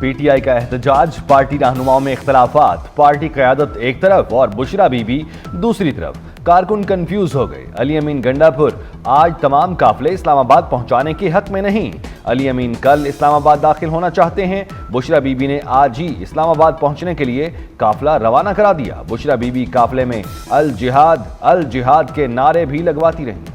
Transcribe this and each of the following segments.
PTI का एहतजाज, party रहनुमाओं में इख्तलाफात, पार्टी क़यादत एक तरफ और बुशरा बीबी दूसरी तरफ। कारकुन कंफ्यूज हो गए। अली अमीन गंडापुर आज तमाम काफिले इस्लामाबाद पहुंचाने के हक में नहीं। अली अमीन कल इस्लामाबाद दाखिल होना चाहते हैं। बुशरा बीबी ने आज ही इस्लामाबाद पहुंचने के लिए काफिला रवाना करा दिया। बुशरा बीबी काफिले में अल जिहाद के नारे भी लगवाती रहीं।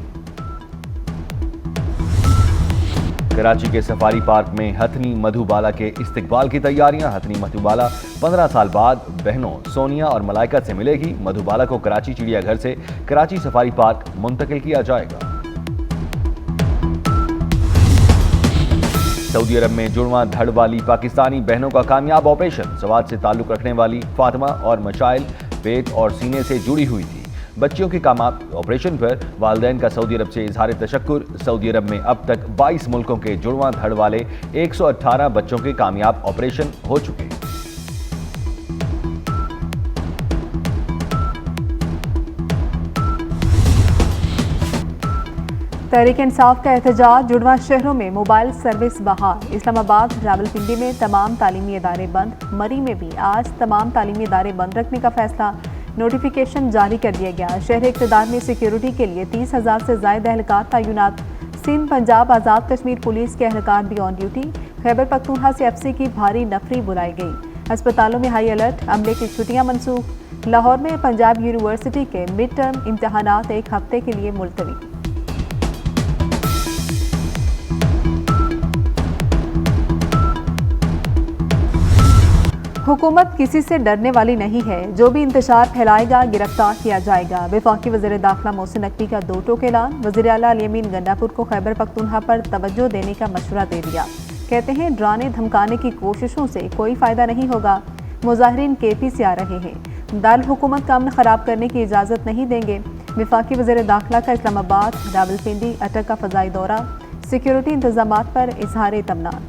कराची के सफारी पार्क में हथनी मधुबाला के इस्तकबाल की तैयारियां। हथनी मधुबाला 15 साल बाद बहनों सोनिया और मलाइका से मिलेगी। मधुबाला को कराची चिड़ियाघर से कराची सफारी पार्क मुंतकिल किया जाएगा। सऊदी अरब में जुड़वां धड़ वाली पाकिस्तानी बहनों का कामयाब ऑपरेशन। सवाद से ताल्लुक रखने वाली फातिमा और मशाइल पेट और सीने से जुड़ी हुई थी। बच्चियों के कामयाब ऑपरेशन पर वालिदैन का सऊदी अरब से इजहार तशक्कुर। सऊदी अरब में अब तक 22 मुल्कों के जुड़वां धड़ वाले 118 बच्चों के कामयाब ऑपरेशन हो चुके। तहरीक इंसाफ का एहतजाज, जुड़वां शहरों में मोबाइल सर्विस बहाल। इस्लामाबाद, रावलपिंडी में तमाम तालीमी इदारे बंद। मरी में भी आज तमाम तालीमी इदारे बंद रखने का फैसला। नोटिफिकेशन जारी कर दिया गया। शहर इक़्तिदार में सिक्योरिटी के लिए 30,000 से ज़ायद एहलकार तैनात। सिंध, पंजाब, आज़ाद कश्मीर पुलिस के एहलकार भी ऑन ड्यूटी। खैबर पख्तूनख्वा से एफसी की भारी नफरी बुलाई गई। अस्पतालों में हाई अलर्ट, अमले की छुट्टियां मनसूख। लाहौर में पंजाब यूनिवर्सिटी के मिड टर्म इम्तहानात एक हफ्ते के लिए मुलतवी। हुकूमत किसी से डरने वाली नहीं है। जो भी इंतशार फैलाएगा गिरफ्तार किया जाएगा। वफाकी वज़ीर दाखिला मोहसिन नकवी का दो टोक ऐलान। वज़ीर आला अली अमीन गंडापुर को खैबर पख्तूनख्वा पर तवज्जो देने का मशवरा दे दिया। कहते हैं डराने धमकाने की कोशिशों से कोई फ़ायदा नहीं होगा। मुजाहिरीन केपी से आ रहे हैं। दारुल हुकूमत का अमन ख़राब करने की इजाज़त नहीं देंगे। वफाकी वज़ीर दाखिला का इस्लामाबाद, रावलपिंडी, अटक का फ़ज़ाई दौरा। सिक्योरिटी इंतजामात पर इजहार इत्मीनान।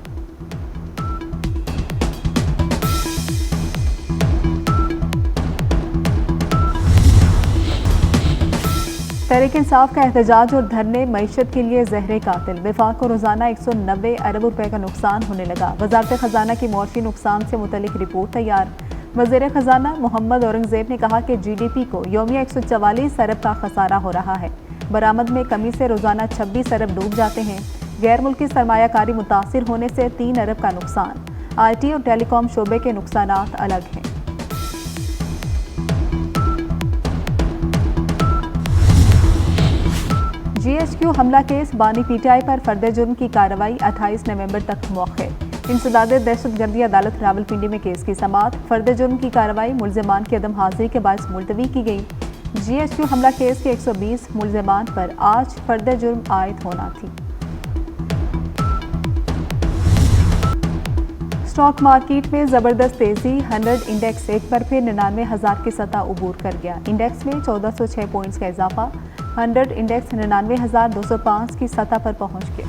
तहरीक इंसाफ का एहतजाज और धरने मईशत के लिए जहर कातिल। वफाक को रोजाना 190 अरब रुपए का नुकसान होने लगा। वजारत खजाना की मुआशी नुकसान से मुतल्लिक रिपोर्ट तैयार। वज़ीर खजाना मोहम्मद औरंगजेब ने कहा कि GDP को यौमिया 144 अरब का खसारा हो रहा है। बरामद में कमी से रोजाना 26 अरब डूब जाते हैं। गैर मुल्की सरमायाकारी मुतासिर होने से 3 अरब का नुकसान। IT और टेलीकॉम शोबे के नुकसानात अलग हैं। GHQ हमला केस, बानी PTI पर फर्द जुर्म की कार्रवाई 28 नवंबर तक मौखर। इंसदाद दहशतगर्दी अदालत रावलपिंडी में केस की समाअत। फर्द जुर्म की कार्रवाई मुल्ज़िमान की अदम हाजिरी के बायस मुलतवी की गई। GHQ हमला केस के 120 मुल्ज़िमान पर आज फर्द जुर्म आयद होना थी। स्टॉक मार्केट में जबरदस्त तेजी। 100 इंडेक्स एक बार फिर 99,000 की सतह उबूर कर गया। इंडेक्स में 1406 पॉइंट्स का इजाफा। 100 इंडेक्स 99,205 की सतह पर पहुंच गया।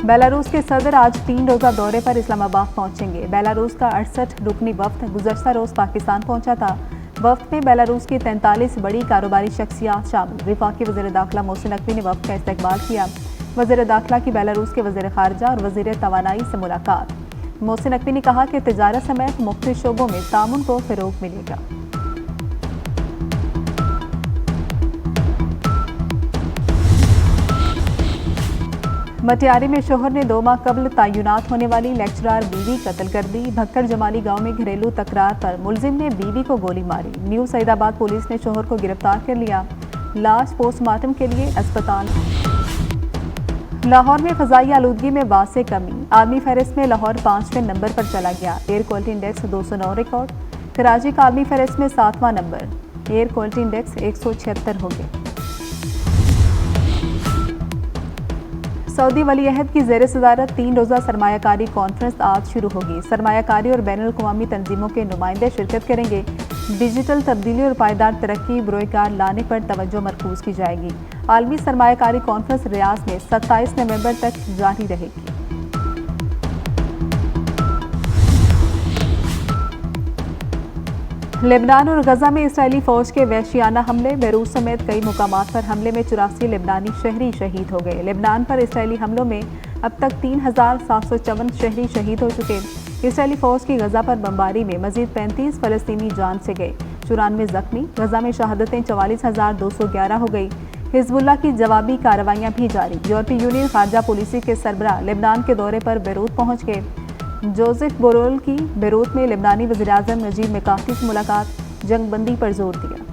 बेलारूस के सदर आज 3 रोज़ा दौरे पर इस्लामाबाद पहुंचेंगे। बेलारूस का 68 रुकनी वफ्द गुज़श्ता रोज़ पाकिस्तान पहुंचा था। वफ्द में बेलारूस की 43 बड़ी कारोबारी शख्सियात शामिल। वफाकी वज़ीर दाखिला मोहसिन नकवी ने वफ्द का इस्तकबाल किया। वज़ीर दाखिला की बेलारूस के वज़ीर ख़ारजा और वज़ीर तवानाई से मुलाकात। मोहसिन नकवी ने कहा कि तिजारत समेत मुख्तलिफ शोबों में तामुन को फ़रोग़ मिलेगा। मटियारी में शोहर ने 2 माह कबल तैनात होने वाली लेक्चरर बीवी कत्ल कर दी। भक्कर जमाली गांव में घरेलू तकरार पर मुलजिम ने बीवी को गोली मारी। न्यू सईदाबाद पुलिस ने शोहर को गिरफ्तार कर लिया। लाश पोस्टमार्टम के लिए अस्पताल। लाहौर में फ़ज़ाई आलूदगी में वासे कमी। आर्मी फहरिस्त में लाहौर 5वें नंबर पर चला गया। Air quality index 209 record. Karachi का आर्मी फहरिस्त में 7वां नंबर। एयर क्वालिटी इंडेक्स 176 हो गया। सऊदी वली अहद की ज़ेर सदारत 3 रोज़ा सरमायाकारी कॉन्फ्रेंस आज शुरू होगी। सरमायाकारी और बैनुल अक़वामी तंजीमों के नुमाइंदे शिरकत करेंगे। डिजिटल तब्दीली और पायदार तरक्की बरोकार लाने पर तवज्जो मरकूज़ की जाएगी। आलमी सरमायाकारी कॉन्फ्रेंस रियाज में 27 नवंबर तक जारी रहेगी। लेबनान और गजा में इसराइली फौज के वहशियाना हमले। बेरूत समेत कई मुकामात पर हमले में 84 लेबनानी शहरी शहीद हो गए। लेबनान पर इसराइली हमलों में अब तक 3,754 शहरी शहीद हो चुके। इसराइली फौज की गजा पर बमबारी में मजीद 35 फलस्तीनी जान से गए, 94 जख्मी। गजा में शहादतें 44,211 हो गई। हिजबुल्लाह की जवाबी कार्रवाइयां भी जारी। यूरोपीय यूनियन खारजा पॉलिसी के सरबराह लेबनान के दौरे पर बेरूत पहुंच गए। जोसेफ बोरेल की बेरूत में लेबनानी वज़ीर-ए-आज़म नजीब मिकाती से मुलाकात, जंगबंदी पर जोर दिया।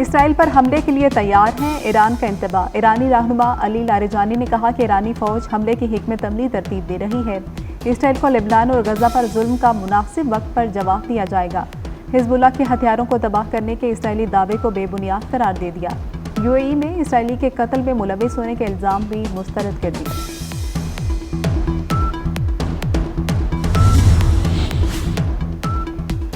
इसराइल पर हमले के लिए तैयार हैं, ईरान का इंतबाह। ईरानी रहनुमा अली लारिजानी ने कहा कि ईरानी फौज हमले की हिकमत अमली तरतीब दे रही है। इसराइल को लेबनान और गजा पर जुल्म का मुनासिब वक्त पर जवाब दिया जाएगा। हिजबुल्लाह के हथियारों को तबाह करने के इसराइली दावे को बेबुनियाद करार दे दिया। यूएई में इसराइली के कत्ल में मुलविस होने के इल्जाम भी मुस्तरद कर दिए।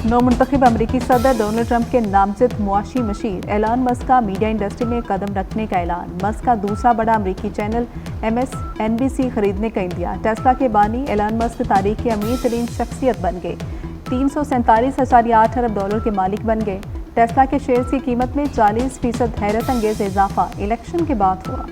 नौमुंतखब अमरीकी सदर डोनाल्ड ट्रंप के नामजद मुआशी मशीर एलन मस्क का मीडिया इंडस्ट्री में कदम रखने का ऐलान। मस्क का दूसरा बड़ा अमरीकी चैनल MSNBC खरीदने का इंदिया। टेस्ला के बानी एलन मस्क तारीख की अमीर तरीन शख्सियत बन गए। 347.8 अरब डॉलर के मालिक बन गए। टेस्ला के शेयर्स की कीमत में 40% हैरत अंगेज इजाफा इलेक्शन के बाद हुआ।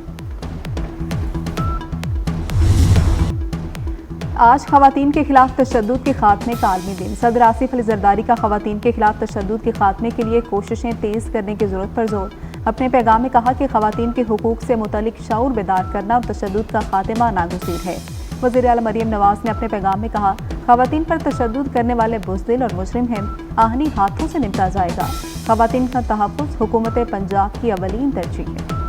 आज खवातीन के खिलाफ तशद्दुद के खात्मे का आलमी दिन। सदर आसिफ अली जरदारी का खवातीन के खिलाफ तशद्दुद के खात्मे के लिए कोशिशें तेज करने की जरूरत पर जोर। अपने पैगाम में कहा कि खवातीन के हुकूक से मुतल्लिक शऊर बेदार करना और तशद्दुद का खात्मा नागुज़ीर है। वज़ीर आला मरियम नवाज ने अपने पैगाम में कहा, खवातीन पर तशद्दुद करने वाले बुज़दिल और मुजरिम हैं, आहनी हाथों से निपटा जाएगा। खवातीन का तहफ़्फ़ुज़ हुकूमत पंजाब की अवलीन तरजीह है।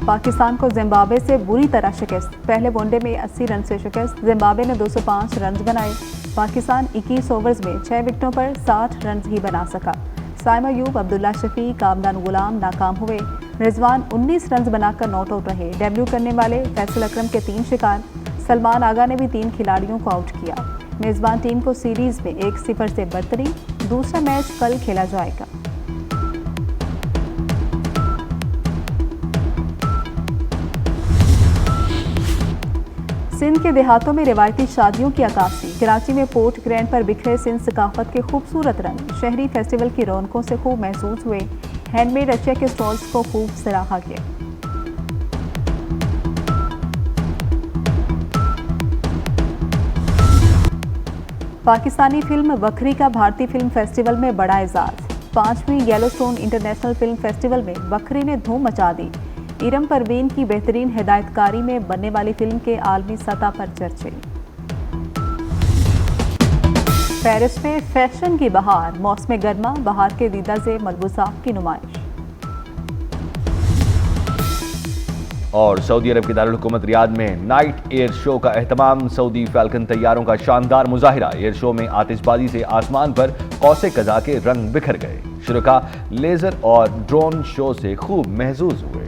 पाकिस्तान को जिम्बाब्वे से बुरी तरह शिकस्त। पहले वनडे में 80 रन से शिकस्त। जिम्बाब्वे ने 205 रन बनाए। पाकिस्तान 21 ओवर्स में 6 विकेटों पर 60 रन ही बना सका। साइम अयूब, अब्दुल्ला शफीक, कामरान गुलाम नाकाम हुए। रिजवान 19 रन बनाकर नॉट आउट रहे। डेब्यू करने वाले फैसल अकरम के 3 शिकार। सलमान आगा ने भी 3 खिलाड़ियों को आउट किया। मेजबान टीम को सीरीज में 1-0 से बरतरी। दूसरा मैच कल खेला जाएगा। सिंध के देहातों में रिवायती शादियों की अक्कासी। कराची में पोर्ट ग्रैंड पर बिखरे सिंध सकाफत के खूबसूरत रंग शहरी फेस्टिवल की रौनकों से खूब महसूस हुए। हैंडमेड अशिया के स्टॉल्स को खूब सराहा गया। पाकिस्तानी फिल्म वखरी का भारतीय फिल्म फेस्टिवल में बड़ा एजाज। 5वीं येलोस्टोन इंटरनेशनल फिल्म फेस्टिवल में वखरी ने धूम मचा दी। इरम परवीन की बेहतरीन हिदायतकारी में बनने वाली फिल्म के आलमी सतह पर चर्चे। पेरिस में फैशन की बहार, मौसम गर्मा बहार के दीदा से मलबूसात की नुमाइश। और सऊदी अरब की दारुल हुकूमत रियाद में नाइट एयर शो का एहतमाम। सऊदी फैल्कन तैयारों का शानदार मुजाहिरा। एयर शो में आतिशबाजी से आसमान पर कौसे कज़ा के रंग बिखर गए। शुरका लेजर और ड्रोन शो से खूब महजूज हुए।